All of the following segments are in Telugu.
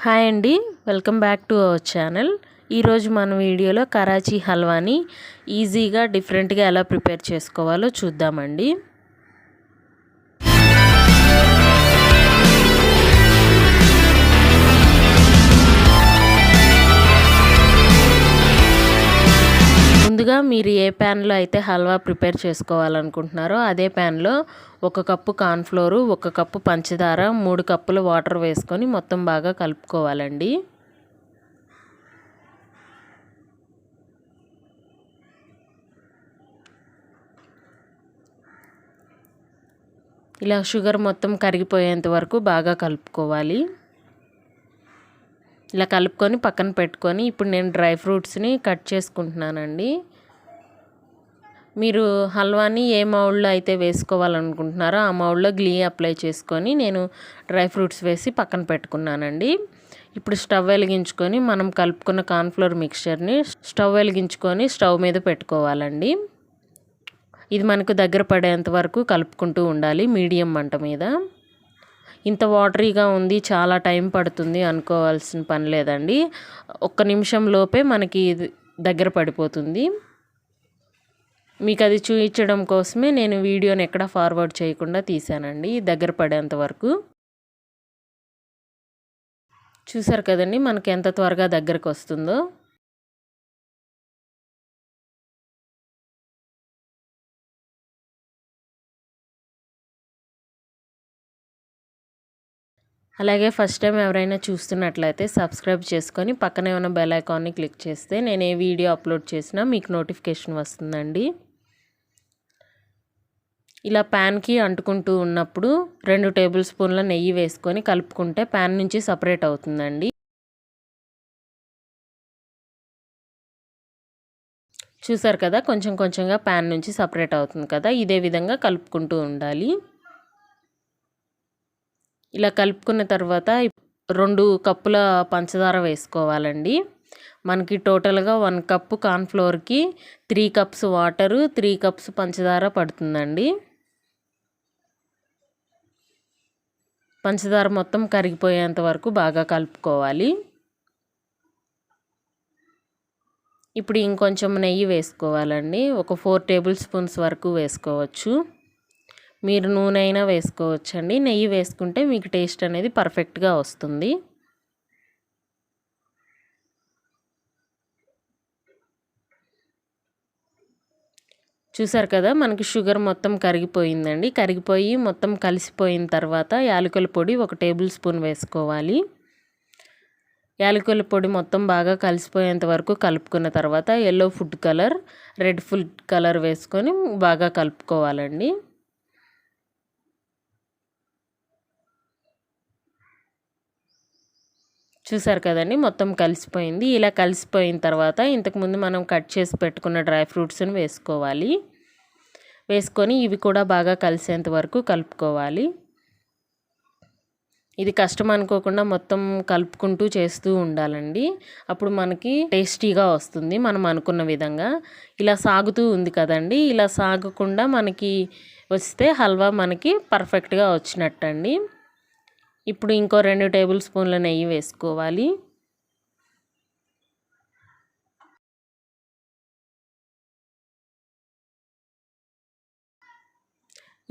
హాయ్ అండి, welcome back to our channel. ఈరోజు మన వీడియోలో కరాచీ హల్వాని ఈజీగా డిఫరెంట్గా ఎలా ప్రిపేర్ చేసుకోవాలో చూద్దామండి. ముందుగా మీరు ఏ ప్యాన్లో అయితే హల్వా ప్రిపేర్ చేసుకోవాలనుకుంటున్నారో అదే ప్యాన్లో 1 కప్పు కార్న్ఫ్లోరు, 1 కప్పు పంచదార, 3 కప్పుల వాటర్ వేసుకొని మొత్తం బాగా కలుపుకోవాలండి. ఇలా షుగర్ మొత్తం కరిగిపోయేంత వరకు బాగా కలుపుకోవాలి. ఇలా కలుపుకొని పక్కన పెట్టుకొని ఇప్పుడు నేను డ్రై ఫ్రూట్స్ని కట్ చేసుకుంటున్నానండి. మీరు హల్వాని ఏ మౌల్డ్లో అయితే వేసుకోవాలనుకుంటున్నారో ఆ మౌల్డ్లో గ్లీ అప్లై చేసుకొని నేను డ్రై ఫ్రూట్స్ వేసి పక్కన పెట్టుకున్నానండి. ఇప్పుడు స్టవ్ వెలిగించుకొని మనం కలుపుకున్న కార్న్ఫ్లోర్ మిక్చర్ని స్టవ్ వెలిగించుకొని స్టవ్ మీద పెట్టుకోవాలండి. ఇది మనకు దగ్గర పడేంత వరకు కలుపుకుంటూ ఉండాలి మీడియం మంట మీద. ఇంత వాటరీగా ఉంది, చాలా టైం పడుతుంది అనుకోవాల్సిన పని లేదండి. 1 నిమిషం లోపే మనకి దగ్గర పడిపోతుంది. మీకు అది చూపించడం కోసమే నేను వీడియోని ఎక్కడ ఫార్వర్డ్ చేయకుండా తీసానండి దగ్గర పడేంత వరకు. చూసారు కదండి మనకి ఎంత త్వరగా దగ్గరకు వస్తుందో. అలాగే ఫస్ట్ టైం ఎవరైనా చూస్తున్నట్లయితే సబ్స్క్రైబ్ చేసుకొని పక్కనే ఉన్న బెల్ ఐకాన్ని క్లిక్ చేస్తే నేను ఏ వీడియో అప్లోడ్ చేసినా మీకు నోటిఫికేషన్ వస్తుందండి. ఇలా ప్యాన్కి అంటుకుంటూ ఉన్నప్పుడు 2 టేబుల్ స్పూన్ల నెయ్యి వేసుకొని కలుపుకుంటే ప్యాన్ నుంచి సపరేట్ అవుతుందండి. చూసారు కదా కొంచెం కొంచెంగా ప్యాన్ నుంచి సపరేట్ అవుతుంది కదా, ఇదే విధంగా కలుపుకుంటూ ఉండాలి. ఇలా కలుపుకున్న తర్వాత 2 కప్పుల పంచదార వేసుకోవాలండి. మనకి టోటల్గా 1 కప్పు కార్న్ఫ్లోర్కి 3 కప్స్ వాటరు, 3 కప్స్ పంచదార పడుతుందండి. పంచదార మొత్తం కరిగిపోయేంత వరకు బాగా కలుపుకోవాలి. ఇప్పుడు ఇంకొంచెం నెయ్యి వేసుకోవాలండి. ఒక 4 టేబుల్ స్పూన్స్ వరకు వేసుకోవచ్చు. మీరు నూనె అయినా వేసుకోవచ్చండి. నెయ్యి వేసుకుంటే మీకు టేస్ట్ అనేది పర్ఫెక్ట్గా వస్తుంది. చూసారు కదా మనకి షుగర్ మొత్తం కరిగిపోయిందండి. కరిగిపోయి మొత్తం కలిసిపోయిన తర్వాత యాలకుల పొడి 1 టేబుల్ స్పూన్ వేసుకోవాలి. యాలకుల పొడి మొత్తం బాగా కలిసిపోయేంత వరకు కలుపుకున్న తర్వాత yellow food colour, red food colour వేసుకొని బాగా కలుపుకోవాలండి. చూసారు కదండి మొత్తం కలిసిపోయింది. ఇలా కలిసిపోయిన తర్వాత ఇంతకుముందు మనం కట్ చేసి పెట్టుకున్న డ్రై ఫ్రూట్స్ని వేసుకోవాలి. వేసుకొని ఇవి కూడా బాగా కలిసేంత వరకు కలుపుకోవాలి. ఇది కష్టం అనుకోకుండా మొత్తం కలుపుకుంటూ చేస్తూ ఉండాలండి. అప్పుడు మనకి టేస్టీగా వస్తుంది మనం అనుకున్న విధంగా. ఇలా సాగుతూ ఉంది కదండి, ఇలా సాగకుండా మనకి వస్తే హల్వా మనకి పర్ఫెక్ట్గా వచ్చినట్టండి. ఇప్పుడు ఇంకో 2 టేబుల్ స్పూన్ల నెయ్యి వేసుకోవాలి.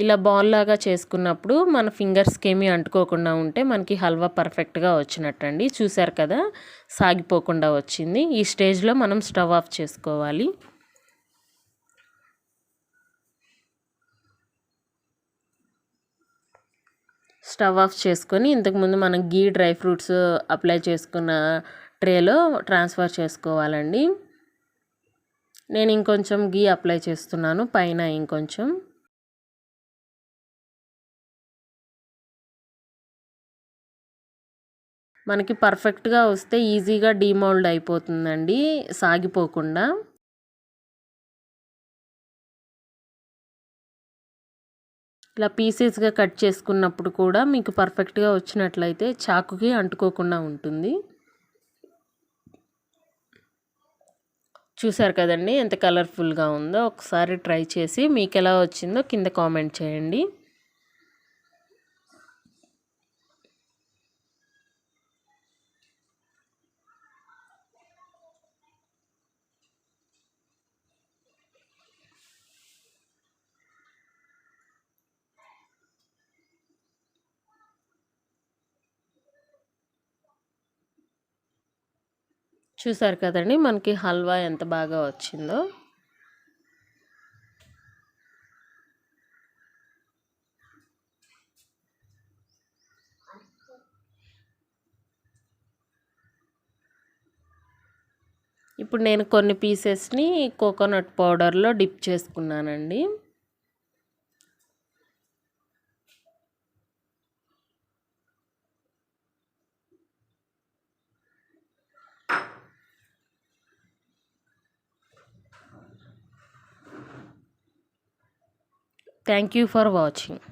ఇలా బాల్ లాగా చేసుకున్నప్పుడు మన ఫింగర్స్కి ఏమీ అంటుకోకుండా ఉంటే మనకి హల్వా పర్ఫెక్ట్గా వచ్చినట్టండి. చూసారు కదా సాగిపోకుండా వచ్చింది. ఈ స్టేజ్లో మనం స్టవ్ ఆఫ్ చేసుకోవాలి. స్టవ్ ఆఫ్ చేసుకొని ఇంతకుముందు మనం గీ డ్రై ఫ్రూట్స్ అప్లై చేసుకున్న ట్రేలో ట్రాన్స్ఫర్ చేసుకోవాలండి. నేను ఇంకొంచెం గీ అప్లై చేస్తున్నాను పైన ఇంకొంచెం. మనకి పర్ఫెక్ట్గా వస్తే ఈజీగా డీమోల్డ్ అయిపోతుందండి సాగిపోకుండా. ఇలా పీసెస్గా కట్ చేసుకున్నప్పుడు కూడా మీకు పర్ఫెక్ట్గా వచ్చినట్లయితే చాకుకి అంటుకోకుండా ఉంటుంది. చూసారు కదండి ఎంత కలర్ఫుల్గా ఉందో. ఒకసారి ట్రై చేసి మీకు ఎలా వచ్చిందో కింద కామెంట్ చేయండి. చూసారు కదండి మనకి హల్వా ఎంత బాగా వచ్చిందో. ఇప్పుడు నేను కొన్ని పీసెస్ని కోకోనట్ పౌడర్లో డిప్ చేసుకున్నానండి. Thank you for watching.